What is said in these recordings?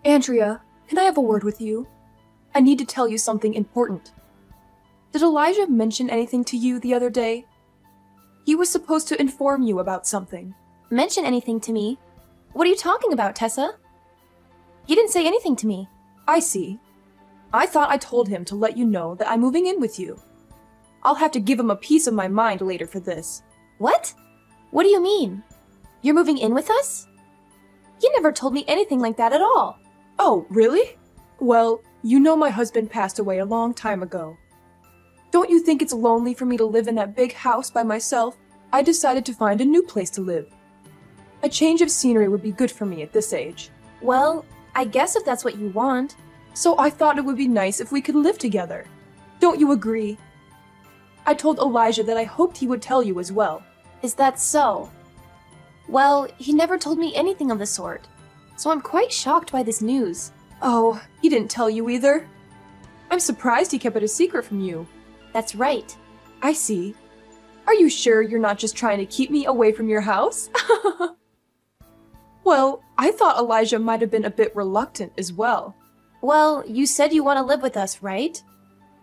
Andrea, can I have a word with you? I need to tell you something important. Did Elijah mention anything to you the other day? He was supposed to inform you about something. Mention anything to me? What are you talking about, Tessa? He didn't say anything to me. I see. I thought I told him to let you know that I'm moving in with you. I'll have to give him a piece of my mind later for this. What? What do you mean? You're moving in with us? He never told me anything like that at all. Oh, really? Well, you know my husband passed away a long time ago. Don't you think it's lonely for me to live in that big house by myself? I decided to find a new place to live. A change of scenery would be good for me at this age. Well, I guess if that's what you want. So I thought it would be nice if we could live together. Don't you agree? I told Elijah that I hoped he would tell you as well. Is that so? Well, he never told me anything of the sort, so I'm quite shocked by this news. Oh, he didn't tell you either? I'm surprised he kept it a secret from you. That's right. I see. Are you sure you're not just trying to keep me away from your house? Well, I thought Elijah might have been a bit reluctant as well. Well, you said you want to live with us, right?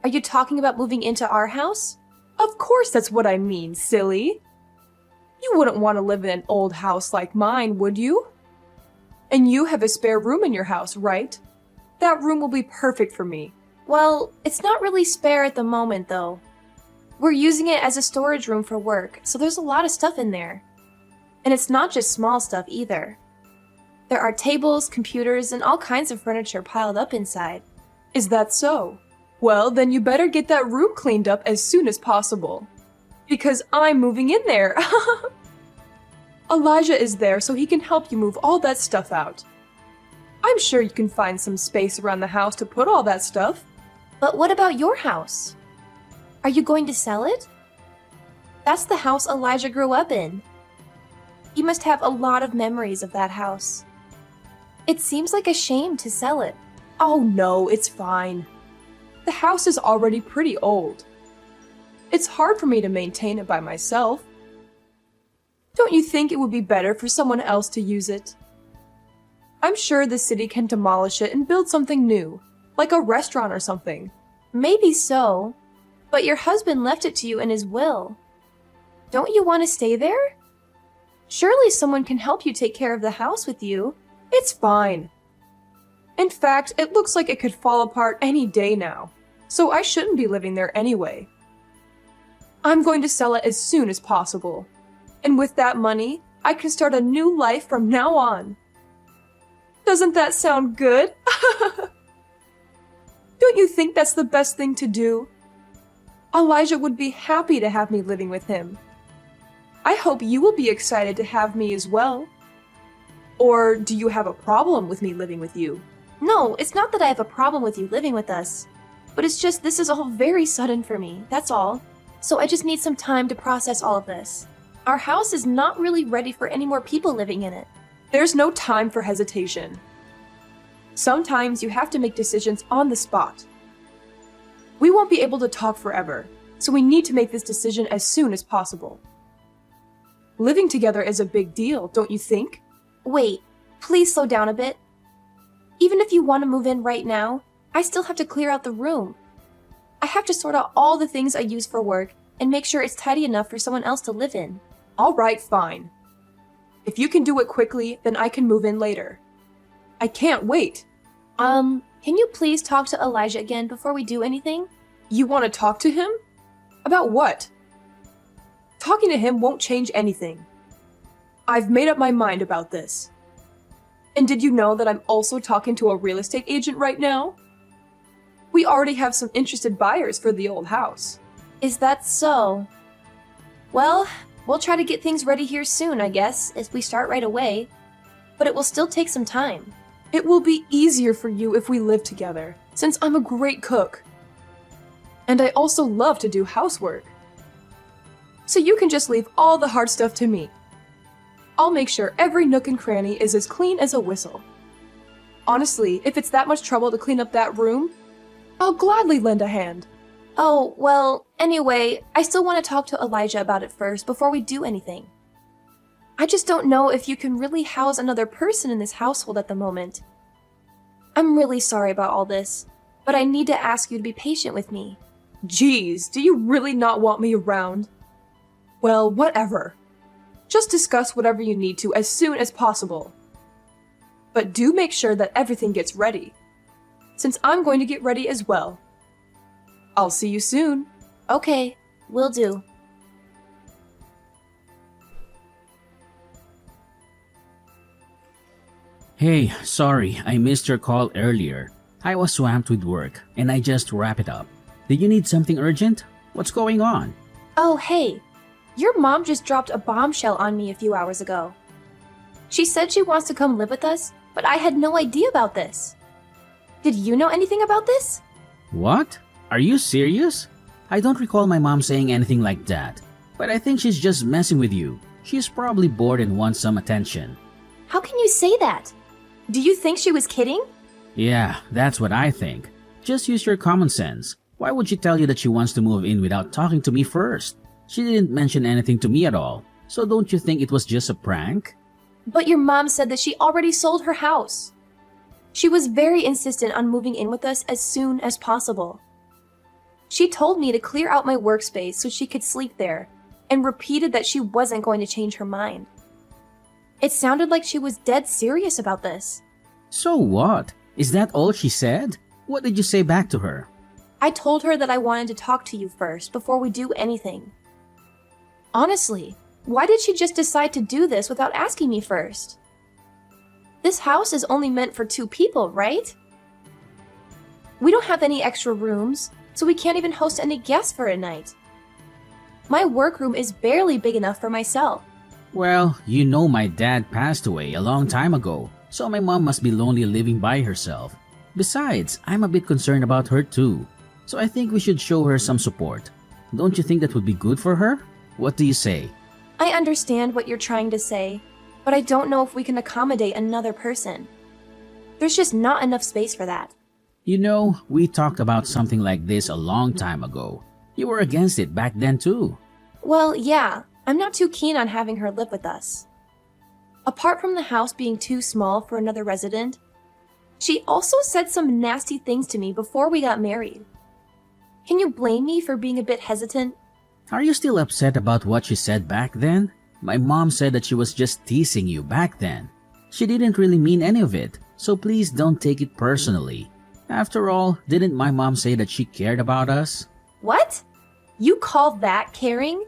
Are you talking about moving into our house? Of course that's what I mean, silly. You wouldn't want to live in an old house like mine, would you? And you have a spare room in your house, right? That room will be perfect for me. Well, it's not really spare at the moment, though. We're using it as a storage room for work, so there's a lot of stuff in there. And it's not just small stuff either. There are tables, computers, and all kinds of furniture piled up inside. Is that so? Well, then you better get that room cleaned up as soon as possible. Because I'm moving in there. Elijah is there so he can help you move all that stuff out. I'm sure you can find some space around the house to put all that stuff. But what about your house? Are you going to sell it? That's the house Elijah grew up in. He must have a lot of memories of that house. It seems like a shame to sell it. Oh no, it's fine. The house is already pretty old. It's hard for me to maintain it by myself. Don't you think it would be better for someone else to use it? I'm sure the city can demolish it and build something new, like a restaurant or something. Maybe so, but your husband left it to you in his will. Don't you want to stay there? Surely someone can help you take care of the house with you. It's fine. In fact, it looks like it could fall apart any day now, so I shouldn't be living there anyway. I'm going to sell it as soon as possible, and with that money, I can start a new life from now on. Doesn't that sound good? Don't you think that's the best thing to do? Elijah would be happy to have me living with him. I hope you will be excited to have me as well. Or do you have a problem with me living with you? No, it's not that I have a problem with you living with us. But it's just this is all very sudden for me, that's all. So I just need some time to process all of this. Our house is not really ready for any more people living in it. There's no time for hesitation. Sometimes you have to make decisions on the spot. We won't be able to talk forever, so we need to make this decision as soon as possible. Living together is a big deal, don't you think? Wait, please slow down a bit. Even if you want to move in right now, I still have to clear out the room. I have to sort out all the things I use for work and make sure it's tidy enough for someone else to live in. All right, fine. If you can do it quickly, then I can move in later. I can't wait. Can you please talk to Elijah again before we do anything? You want to talk to him? About what? Talking to him won't change anything. I've made up my mind about this. And did you know that I'm also talking to a real estate agent right now? We already have some interested buyers for the old house. Is that so? Well, we'll try to get things ready here soon, I guess, if we start right away. But it will still take some time. It will be easier for you if we live together, since I'm a great cook. And I also love to do housework. So you can just leave all the hard stuff to me. I'll make sure every nook and cranny is as clean as a whistle. Honestly, if it's that much trouble to clean up that room, I'll gladly lend a hand. Oh, well, anyway, I still want to talk to Elijah about it first before we do anything. I just don't know if you can really house another person in this household at the moment. I'm really sorry about all this, but I need to ask you to be patient with me. Geez, do you really not want me around? Well, whatever. Just discuss whatever you need to as soon as possible. But do make sure that everything gets ready, since I'm going to get ready as well. I'll see you soon. Okay, will do. Hey, sorry, I missed your call earlier. I was swamped with work, and I just wrapped it up. Did you need something urgent? What's going on? Oh, hey. Your mom just dropped a bombshell on me a few hours ago. She said she wants to come live with us, but I had no idea about this. Did you know anything about this? What? Are you serious? I don't recall my mom saying anything like that, but I think she's just messing with you. She's probably bored and wants some attention. How can you say that? Do you think she was kidding? Yeah, that's what I think. Just use your common sense. Why would she tell you that she wants to move in without talking to me first? She didn't mention anything to me at all, so don't you think it was just a prank? But your mom said that she already sold her house. She was very insistent on moving in with us as soon as possible. She told me to clear out my workspace so she could sleep there, and repeated that she wasn't going to change her mind. It sounded like she was dead serious about this. So what? Is that all she said? What did you say back to her? I told her that I wanted to talk to you first before we do anything. Honestly, why did she just decide to do this without asking me first? This house is only meant for 2 people, right? We don't have any extra rooms, so we can't even host any guests for a night. My workroom is barely big enough for myself. Well, you know my dad passed away a long time ago, so my mom must be lonely living by herself. Besides, I'm a bit concerned about her too, so I think we should show her some support. Don't you think that would be good for her? What do you say? I understand what you're trying to say, but I don't know if we can accommodate another person. There's just not enough space for that. You know, we talked about something like this a long time ago. You were against it back then too. Well, yeah, I'm not too keen on having her live with us. Apart from the house being too small for another resident, she also said some nasty things to me before we got married. Can you blame me for being a bit hesitant? Are you still upset about what she said back then? My mom said that she was just teasing you back then. She didn't really mean any of it, so please don't take it personally. After all, didn't my mom say that she cared about us? What? You call that caring?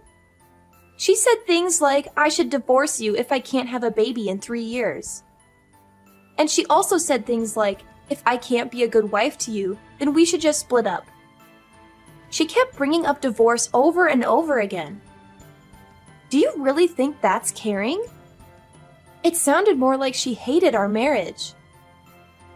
She said things like I should divorce you if I can't have a baby in 3 years. And she also said things like, if I can't be a good wife to you, then we should just split up. She kept bringing up divorce over and over again. Do you really think that's caring? It sounded more like she hated our marriage.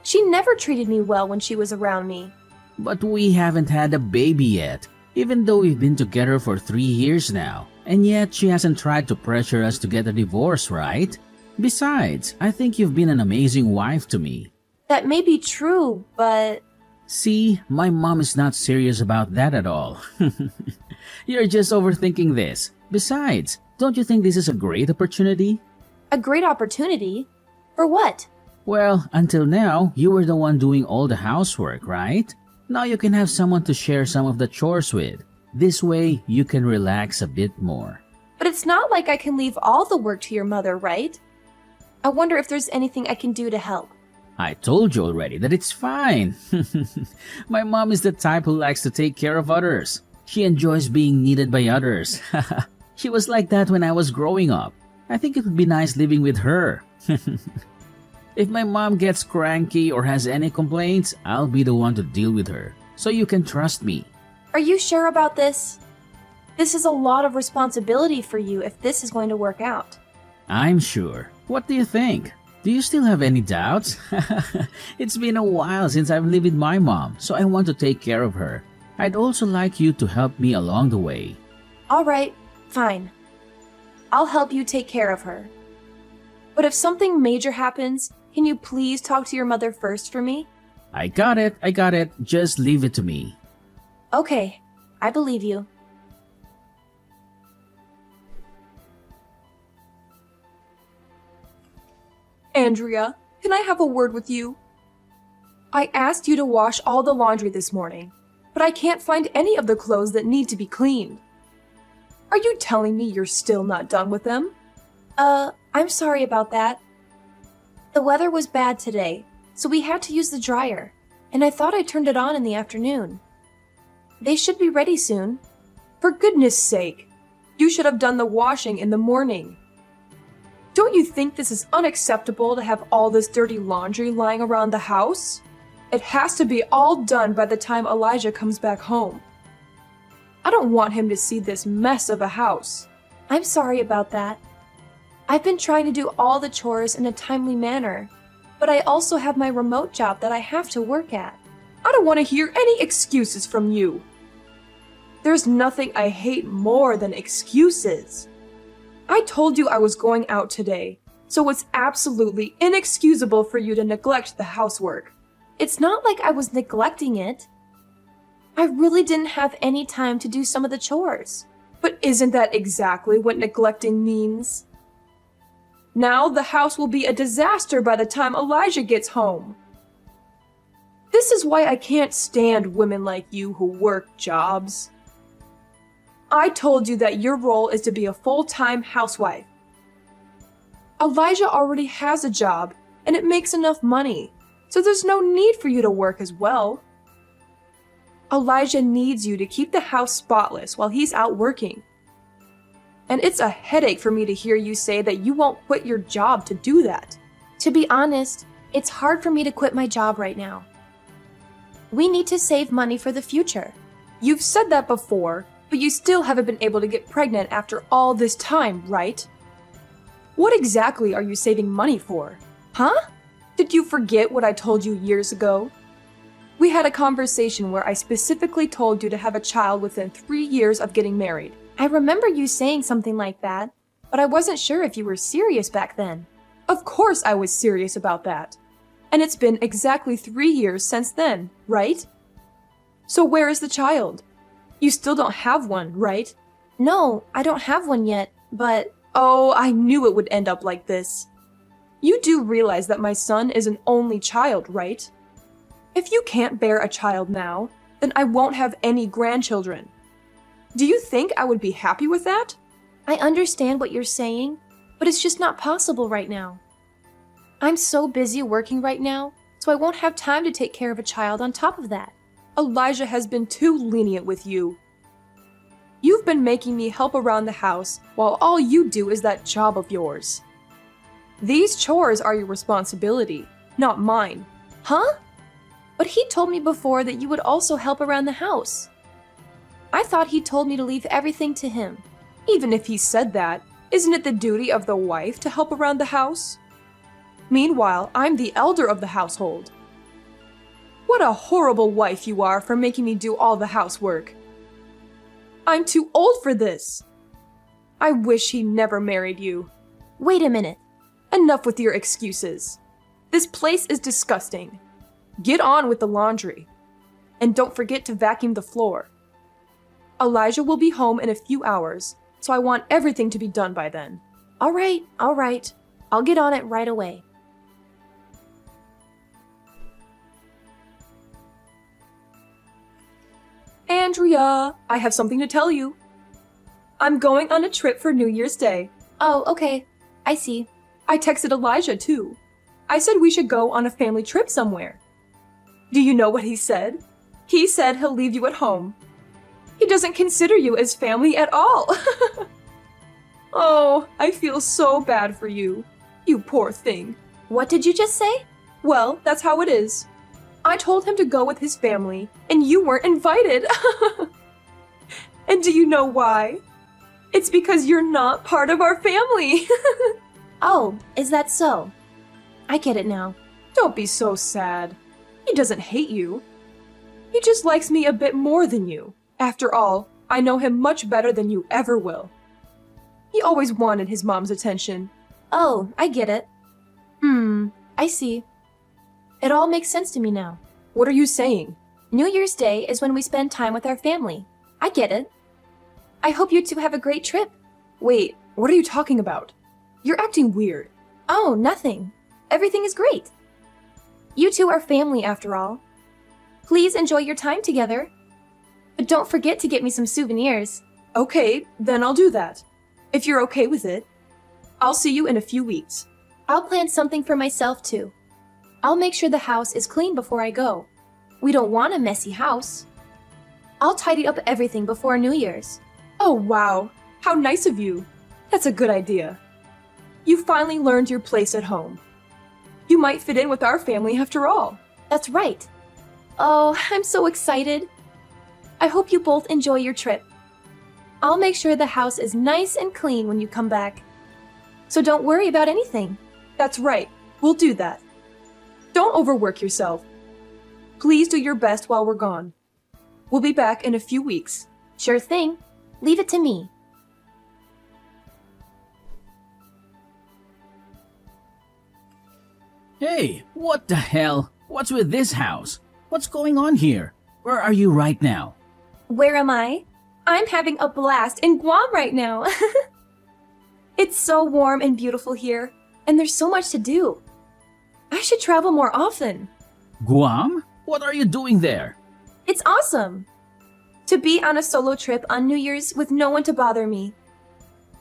She never treated me well when she was around me. But we haven't had a baby yet, even though we've been together for 3 years now. And yet she hasn't tried to pressure us to get a divorce, right? Besides, I think you've been an amazing wife to me. That may be true, but... See, my mom is not serious about that at all. You're just overthinking this. Besides, don't you think this is a great opportunity? A great opportunity? For what? Well, until now, you were the one doing all the housework, right? Now you can have someone to share some of the chores with. This way, you can relax a bit more. But it's not like I can leave all the work to your mother, right? I wonder if there's anything I can do to help. I told you already that it's fine. My mom is the type who likes to take care of others. She enjoys being needed by others. She was like that when I was growing up. I think it would be nice living with her. If my mom gets cranky or has any complaints, I'll be the one to deal with her. So you can trust me. Are you sure about this? This is a lot of responsibility for you if this is going to work out. I'm sure. What do you think? Do you still have any doubts? It's been a while since I've lived with my mom, so I want to take care of her. I'd also like you to help me along the way. All right, fine. I'll help you take care of her. But if something major happens, can you please talk to your mother first for me? I got it. Just leave it to me. Okay, I believe you. Andrea, can I have a word with you? I asked you to wash all the laundry this morning, but I can't find any of the clothes that need to be cleaned. Are you telling me you're still not done with them? I'm sorry about that. The weather was bad today, so we had to use the dryer, and I thought I turned it on in the afternoon. They should be ready soon. For goodness sake, you should have done the washing in the morning. Don't you think this is unacceptable to have all this dirty laundry lying around the house? It has to be all done by the time Elijah comes back home. I don't want him to see this mess of a house. I'm sorry about that. I've been trying to do all the chores in a timely manner, but I also have my remote job that I have to work at. I don't want to hear any excuses from you. There's nothing I hate more than excuses. I told you I was going out today, so it's absolutely inexcusable for you to neglect the housework. It's not like I was neglecting it. I really didn't have any time to do some of the chores. But isn't that exactly what neglecting means? Now the house will be a disaster by the time Elijah gets home. This is why I can't stand women like you who work jobs. I told you that your role is to be a full-time housewife. Elijah already has a job, and it makes enough money, so there's no need for you to work as well. Elijah needs you to keep the house spotless while he's out working. And it's a headache for me to hear you say that you won't quit your job to do that. To be honest, it's hard for me to quit my job right now. We need to save money for the future. You've said that before, but you still haven't been able to get pregnant after all this time, right? What exactly are you saving money for? Huh? Did you forget what I told you years ago? We had a conversation where I specifically told you to have a child within 3 years of getting married. I remember you saying something like that, but I wasn't sure if you were serious back then. Of course I was serious about that. And it's been exactly 3 years since then, right? So where is the child? You still don't have one, right? No, I don't have one yet, but... Oh, I knew it would end up like this. You do realize that my son is an only child, right? If you can't bear a child now, then I won't have any grandchildren. Do you think I would be happy with that? I understand what you're saying, but it's just not possible right now. I'm so busy working right now, so I won't have time to take care of a child on top of that. Elijah has been too lenient with you. You've been making me help around the house while all you do is that job of yours. These chores are your responsibility, not mine. Huh? But he told me before that you would also help around the house. I thought he told me to leave everything to him. Even if he said that, isn't it the duty of the wife to help around the house? Meanwhile, I'm the elder of the household. What a horrible wife you are for making me do all the housework. I'm too old for this. I wish he never married you. Wait a minute. Enough with your excuses. This place is disgusting. Get on with the laundry. And don't forget to vacuum the floor. Elijah will be home in a few hours, so I want everything to be done by then. All right. I'll get on it right away. Andrea, I have something to tell you. I'm going on a trip for New Year's Day. Oh, okay. I see. I texted Elijah, too. I said we should go on a family trip somewhere. Do you know what he said? He said he'll leave you at home. He doesn't consider you as family at all. Oh, I feel so bad for you. You poor thing. What did you just say? Well, that's how it is. I told him to go with his family, and you weren't invited. And do you know why? It's because you're not part of our family. Oh, is that so? I get it now. Don't be so sad. He doesn't hate you. He just likes me a bit more than you. After all, I know him much better than you ever will. He always wanted his mom's attention. Oh, I get it. I see. It all makes sense to me now. What are you saying? New Year's Day is when we spend time with our family. I get it. I hope you two have a great trip. Wait, what are you talking about? You're acting weird. Oh, nothing. Everything is great. You two are family after all. Please enjoy your time together. But don't forget to get me some souvenirs. Okay, then I'll do that. If you're okay with it. I'll see you in a few weeks. I'll plan something for myself too. I'll make sure the house is clean before I go. We don't want a messy house. I'll tidy up everything before New Year's. Oh, wow. How nice of you. That's a good idea. You finally learned your place at home. You might fit in with our family after all. That's right. Oh, I'm so excited. I hope you both enjoy your trip. I'll make sure the house is nice and clean when you come back. So don't worry about anything. That's right. We'll do that. Don't overwork yourself. Please do your best while we're gone. We'll be back in a few weeks. Sure thing. Leave it to me. Hey, what the hell? What's with this house? What's going on here? Where are you right now? Where am I? I'm having a blast in Guam right now. It's so warm and beautiful here, and there's so much to do. I should travel more often. Guam? What are you doing there? It's awesome to be on a solo trip on New Year's with no one to bother me.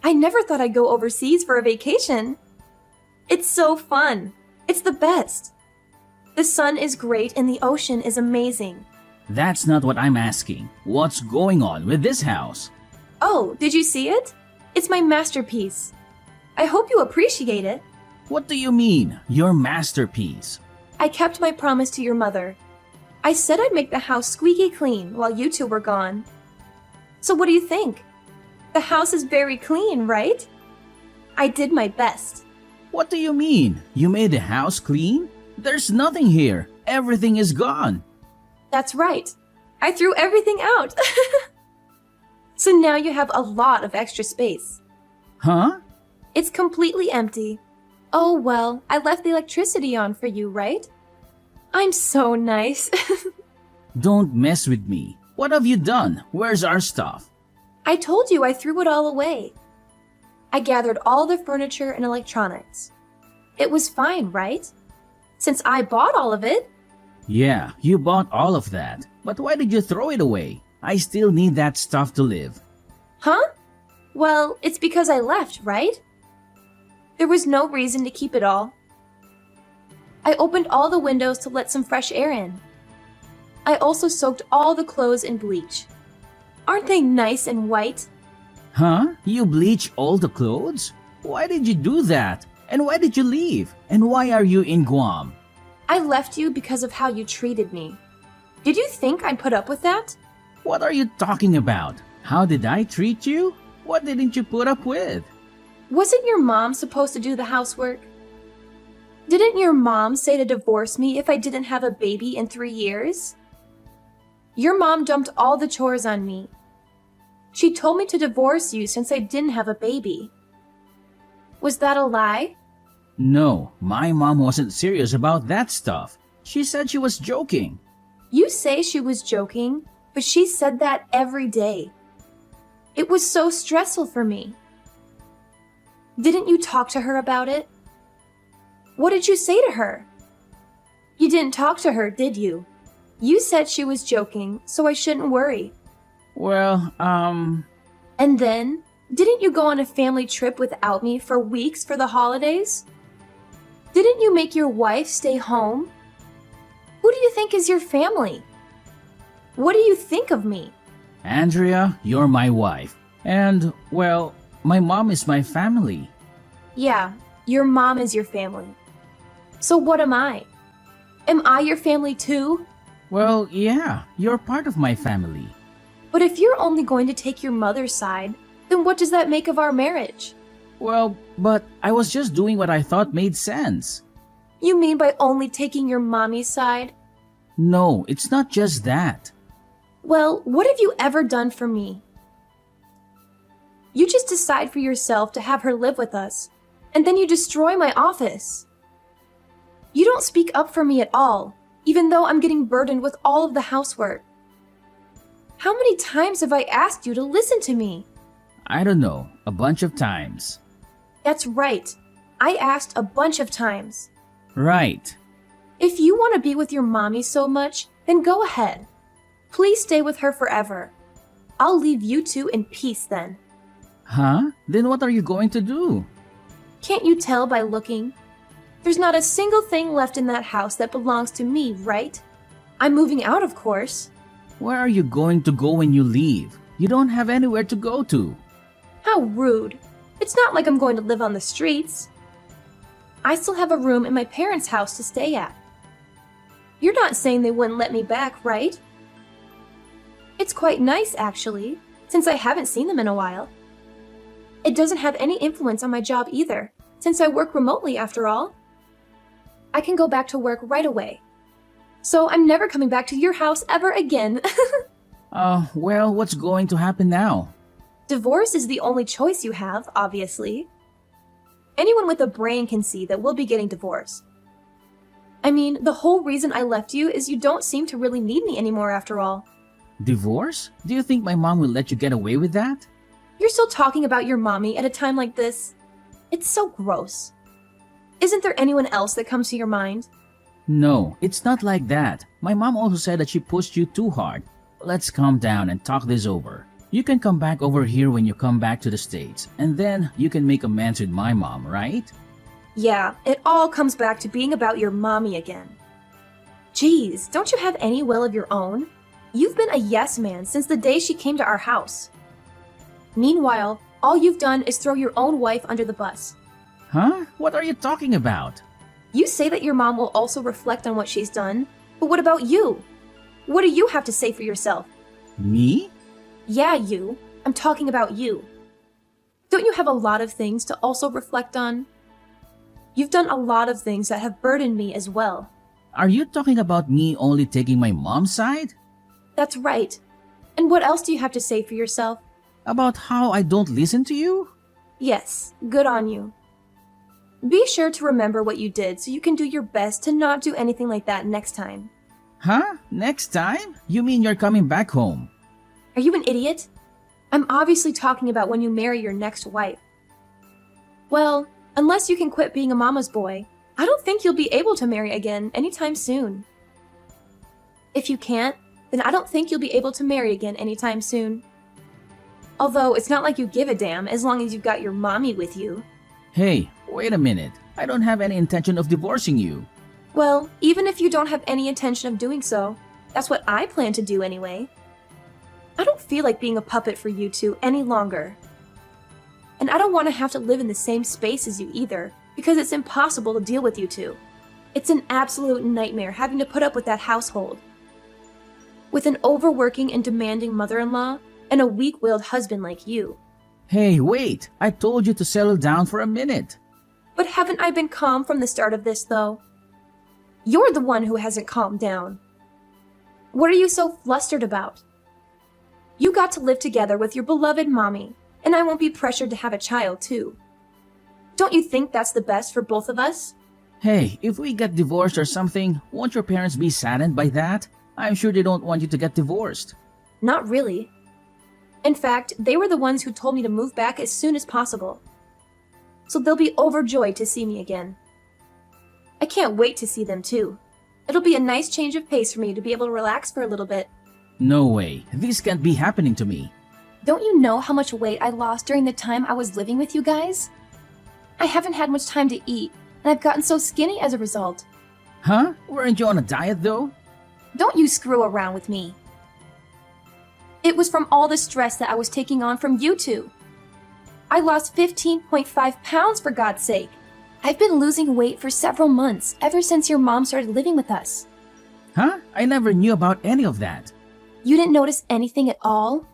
I never thought I'd go overseas for a vacation. It's so fun. It's the best. The sun is great and the ocean is amazing. That's not what I'm asking. What's going on with this house? Oh, did you see it? It's my masterpiece. I hope you appreciate it. What do you mean, your masterpiece? I kept my promise to your mother. I said I'd make the house squeaky clean while you two were gone. So what do you think? The house is very clean, right? I did my best. What do you mean? You made the house clean? There's nothing here. Everything is gone. That's right. I threw everything out. So now you have a lot of extra space. Huh? It's completely empty. Oh well, I left the electricity on for you, right? I'm so nice. Don't mess with me. What have you done? Where's our stuff? I told you I threw it all away. I gathered all the furniture and electronics. It was fine, right? Since I bought all of it. Yeah, you bought all of that. But why did you throw it away? I still need that stuff to live. Huh? Well, it's because I left, right? There was no reason to keep it all. I opened all the windows to let some fresh air in. I also soaked all the clothes in bleach. Aren't they nice and white? Huh? You bleach all the clothes? Why did you do that? And why did you leave? And why are you in Guam? I left you because of how you treated me. Did you think I'd put up with that? What are you talking about? How did I treat you? What didn't you put up with? Wasn't your mom supposed to do the housework? Didn't your mom say to divorce me if I didn't have a baby in 3 years? Your mom dumped all the chores on me. She told me to divorce you since I didn't have a baby. Was that a lie? No, my mom wasn't serious about that stuff. She said she was joking. You say she was joking, but she said that every day. It was so stressful for me. Didn't you talk to her about it? What did you say to her? You didn't talk to her, did you? You said she was joking, so I shouldn't worry. Well, And then, didn't you go on a family trip without me for weeks for the holidays? Didn't you make your wife stay home? Who do you think is your family? What do you think of me? Andrea, you're my wife. And, well, my mom is my family. Yeah, your mom is your family. So what am I? Am I your family too? Well, yeah, you're part of my family. But if you're only going to take your mother's side, then what does that make of our marriage? Well, but I was just doing what I thought made sense. You mean by only taking your mommy's side? No, it's not just that. Well, what have you ever done for me? You just decide for yourself to have her live with us, and then you destroy my office. You don't speak up for me at all, even though I'm getting burdened with all of the housework. How many times have I asked you to listen to me? I don't know, a bunch of times. That's right. I asked a bunch of times. Right. If you want to be with your mommy so much, then go ahead. Please stay with her forever. I'll leave you two in peace then. Huh? Then what are you going to do? Can't you tell by looking? There's not a single thing left in that house that belongs to me, right? I'm moving out, of course. Where are you going to go when you leave? You don't have anywhere to go to. How rude. It's not like I'm going to live on the streets. I still have a room in my parents' house to stay at. You're not saying they wouldn't let me back, right? It's quite nice, actually, since I haven't seen them in a while. It doesn't have any influence on my job either, since I work remotely after all. I can go back to work right away. So I'm never coming back to your house ever again. Well, what's going to happen now? Divorce is the only choice you have, obviously. Anyone with a brain can see that we'll be getting divorced. I mean, the whole reason I left you is you don't seem to really need me anymore after all. Divorce? Do you think my mom will let you get away with that? You're still talking about your mommy at a time like this? It's so gross. Isn't there anyone else that comes to your mind? No, it's not like that. My mom also said that she pushed you too hard. Let's calm down and talk this over. You can come back over here when you come back to the States, and then you can make amends with my mom, right? Yeah, it all comes back to being about your mommy again. Geez, don't you have any will of your own? You've been a yes man since the day she came to our house. Meanwhile, all you've done is throw your own wife under the bus. Huh? What are you talking about? You say that your mom will also reflect on what she's done, but what about you? What do you have to say for yourself? Me? Yeah, you. I'm talking about you. Don't you have a lot of things to also reflect on? You've done a lot of things that have burdened me as well. Are you talking about me only taking my mom's side? That's right. And what else do you have to say for yourself? About how I don't listen to you? Yes, good on you. Be sure to remember what you did so you can do your best to not do anything like that next time. Huh? Next time? You mean you're coming back home? Are you an idiot? I'm obviously talking about when you marry your next wife. Well, unless you can quit being a mama's boy, I don't think you'll be able to marry again anytime soon. If you can't, then I don't think you'll be able to marry again anytime soon. Although it's not like you give a damn as long as you've got your mommy with you. Hey, wait a minute. I don't have any intention of divorcing you. Well, even if you don't have any intention of doing so, that's what I plan to do anyway. I don't feel like being a puppet for you two any longer. And I don't want to have to live in the same space as you either, because it's impossible to deal with you two. It's an absolute nightmare having to put up with that household. With an overworking and demanding mother-in-law, and a weak-willed husband like you. Hey, wait! I told you to settle down for a minute. But haven't I been calm from the start of this, though? You're the one who hasn't calmed down. What are you so flustered about? You got to live together with your beloved mommy, and I won't be pressured to have a child, too. Don't you think that's the best for both of us? Hey, if we get divorced or something, won't your parents be saddened by that? I'm sure they don't want you to get divorced. Not really. In fact, they were the ones who told me to move back as soon as possible. So they'll be overjoyed to see me again. I can't wait to see them too. It'll be a nice change of pace for me to be able to relax for a little bit. No way. This can't be happening to me. Don't you know how much weight I lost during the time I was living with you guys? I haven't had much time to eat, and I've gotten so skinny as a result. Huh? Weren't you on a diet though? Don't you screw around with me. It was from all the stress that I was taking on from you two. I lost 15.5 pounds for God's sake. I've been losing weight for several months, ever since your mom started living with us. Huh? I never knew about any of that. You didn't notice anything at all?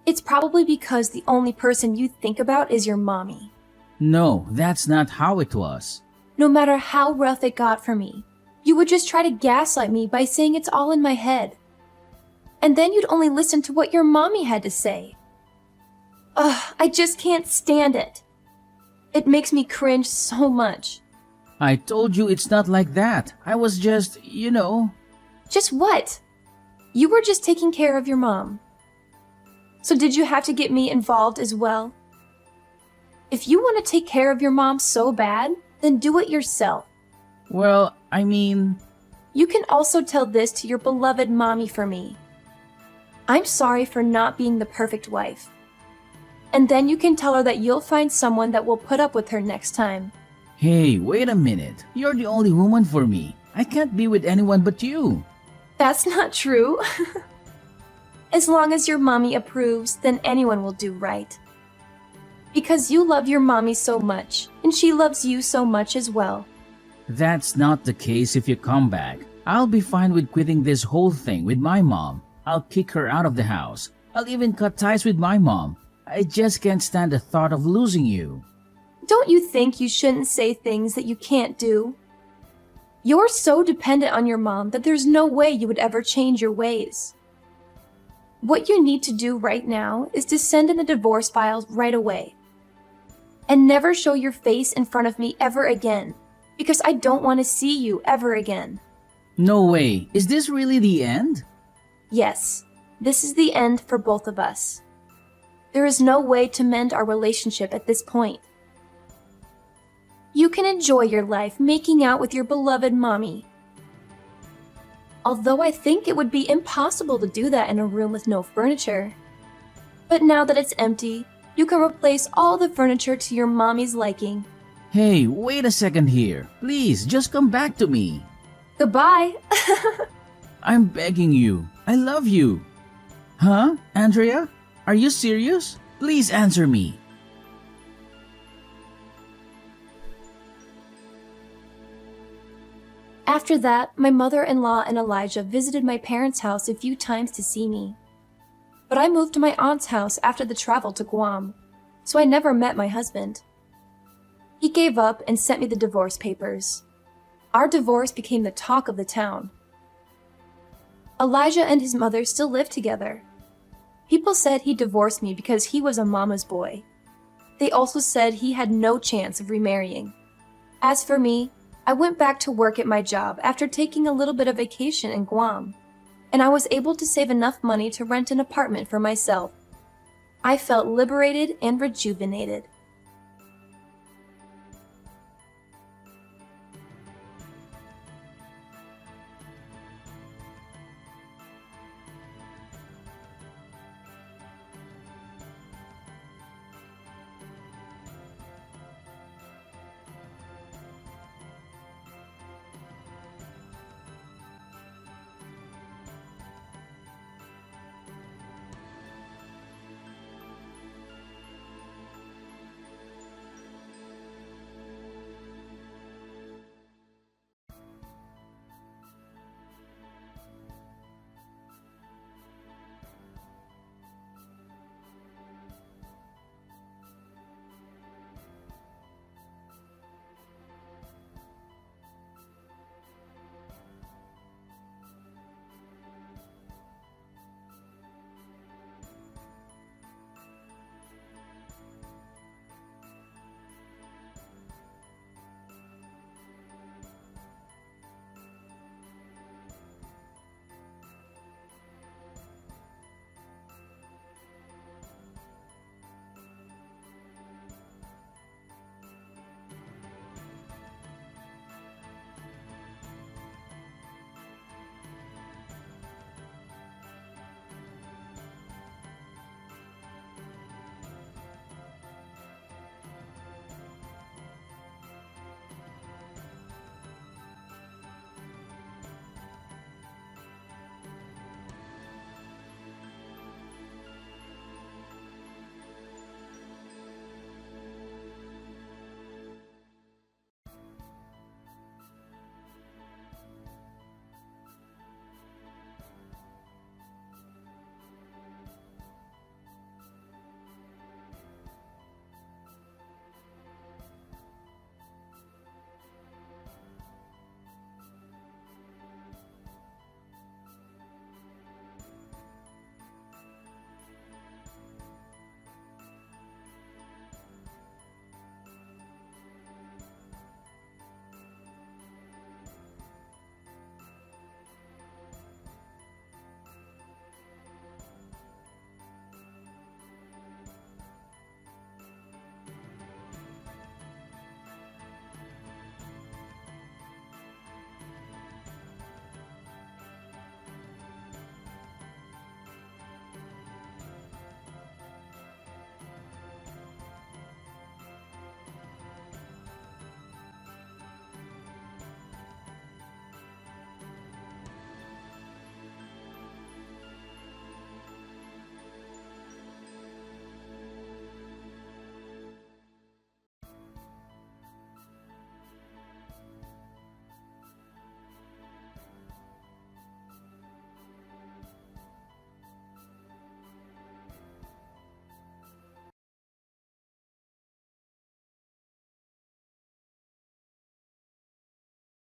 It's probably because the only person you think about is your mommy. No, that's not how it was. No matter how rough it got for me, you would just try to gaslight me by saying it's all in my head. And then you'd only listen to what your mommy had to say. Ugh, I just can't stand it. It makes me cringe so much. I told you it's not like that. I was just, Just what? You were just taking care of your mom. So did you have to get me involved as well? If you want to take care of your mom so bad, then do it yourself. Well, I mean, You can also tell this to your beloved mommy for me. I'm sorry for not being the perfect wife. And then you can tell her that you'll find someone that will put up with her next time. Hey, wait a minute. You're the only woman for me. I can't be with anyone but you. That's not true. As long as your mommy approves, then anyone will do right. Because you love your mommy so much, and she loves you so much as well. That's not the case if you come back. I'll be fine with quitting this whole thing with my mom. I'll kick her out of the house. I'll even cut ties with my mom. I just can't stand the thought of losing you. Don't you think you shouldn't say things that you can't do? You're so dependent on your mom that there's no way you would ever change your ways. What you need to do right now is to send in the divorce files right away. And never show your face in front of me ever again, because I don't want to see you ever again. No way. Is this really the end? Yes, this is the end for both of us. There is no way to mend our relationship at this point. You can enjoy your life making out with your beloved mommy. Although I think it would be impossible to do that in a room with no furniture. But now that it's empty, you can replace all the furniture to your mommy's liking. Hey, wait a second here. Please, just come back to me. Goodbye! I'm begging you. I love you. Huh? Andrea? Are you serious? Please answer me. After that, my mother-in-law and Elijah visited my parents' house a few times to see me. But I moved to my aunt's house after the travel to Guam, so I never met my husband. He gave up and sent me the divorce papers. Our divorce became the talk of the town. Elijah and his mother still live together. People said he divorced me because he was a mama's boy. They also said he had no chance of remarrying. As for me, I went back to work at my job after taking a little bit of vacation in Guam, and I was able to save enough money to rent an apartment for myself. I felt liberated and rejuvenated.